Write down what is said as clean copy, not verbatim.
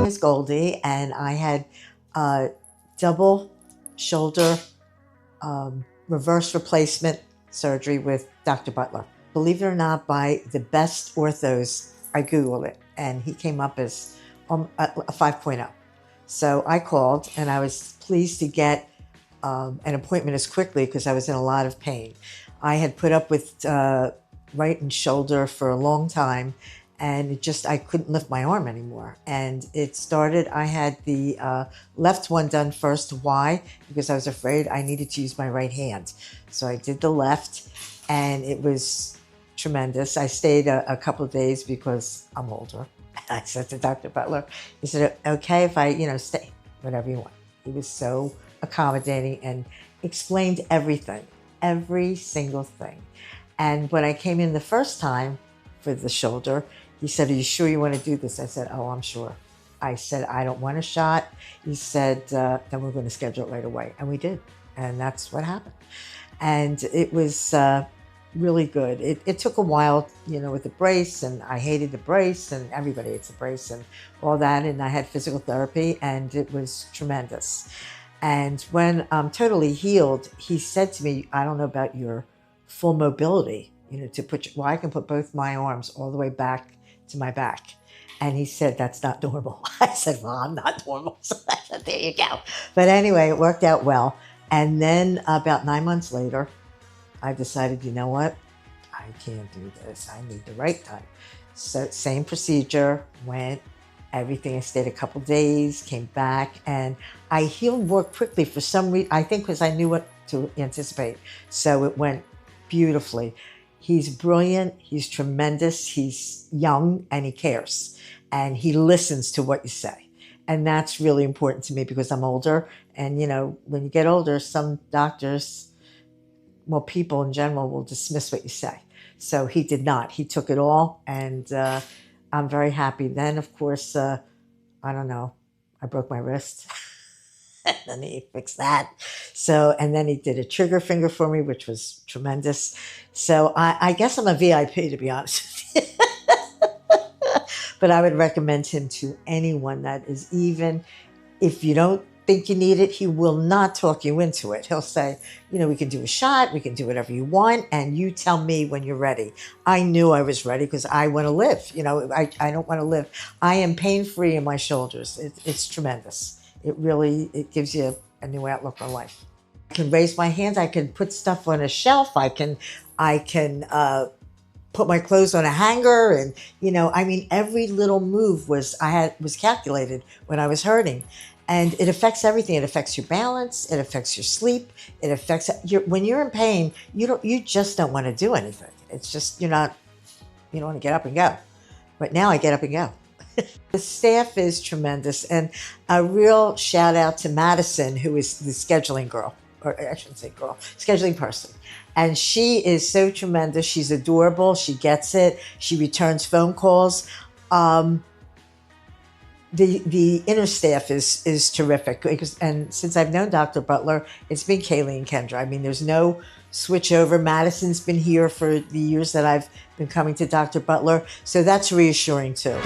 is Goldie, and I had double shoulder reverse replacement surgery with Dr. Butler. Believe it or not, by the best orthos, I Googled it, and he came up as a 5.0. So I called, and I was pleased to get an appointment as quickly because I was in a lot of pain. I had put up with right and shoulder for a long time, and I couldn't lift my arm anymore. And it started, I had the left one done first. Why? Because I was afraid I needed to use my right hand. So I did the left, and it was tremendous. I stayed a couple of days because I'm older. I said to Dr. Butler, he said, okay, if I, stay, whatever you want. He was so accommodating and explained everything, every single thing. And when I came in the first time for the shoulder, he said, are you sure you want to do this? I said, oh, I'm sure. I said, I don't want a shot. He said, then we're going to schedule it right away. And we did. And that's what happened. And it was really good. It took a while, with the brace, and I hated the brace, and everybody hates the brace and all that. And I had physical therapy, and it was tremendous. And when I'm totally healed, he said to me, I don't know about your full mobility, I can put both my arms all the way back to my back. And he said, that's not normal. I said, well, I'm not normal. So I said, there you go. But anyway, it worked out well. And then about 9 months later, I decided, you know what? I can't do this. I need the right time. So same procedure, went, everything. I stayed a couple days, came back, and I healed more quickly for some reason. I think because I knew what to anticipate. So it went beautifully. He's brilliant. He's tremendous. He's young, and he cares. And he listens to what you say. And that's really important to me because I'm older. And, when you get older, some doctors, people in general will dismiss what you say. So he did not. He took it all, and I'm very happy. Then, of course, I don't know, I broke my wrist. And then he fixed that. So, and then he did a trigger finger for me, which was tremendous. So I guess I'm a VIP, to be honest with you. But I would recommend him to anyone that is, even if you don't think you need it, he will not talk you into it. He'll say, we can do a shot, we can do whatever you want, and you tell me when you're ready. I knew I was ready because I want to live. I don't want to live. I am pain-free in my shoulders. It's tremendous. It gives you a new outlook on life. I can raise my hands. I can put stuff on a shelf. I can put my clothes on a hanger, and every little move was calculated when I was hurting. And it affects everything. It affects your balance. It affects your sleep. It affects when you're in pain. You just don't want to do anything. It's just you don't want to get up and go. But now I get up and go. The staff is tremendous, and a real shout out to Madison, who is the scheduling girl, or I shouldn't say girl, scheduling person. And she is so tremendous. She's adorable. She gets it. She returns phone calls. The inner staff is terrific, and since I've known Dr. Butler, it's been Kaylee and Kendra. There's no switch over. Madison's been here for the years that I've been coming to Dr. Butler, so that's reassuring too.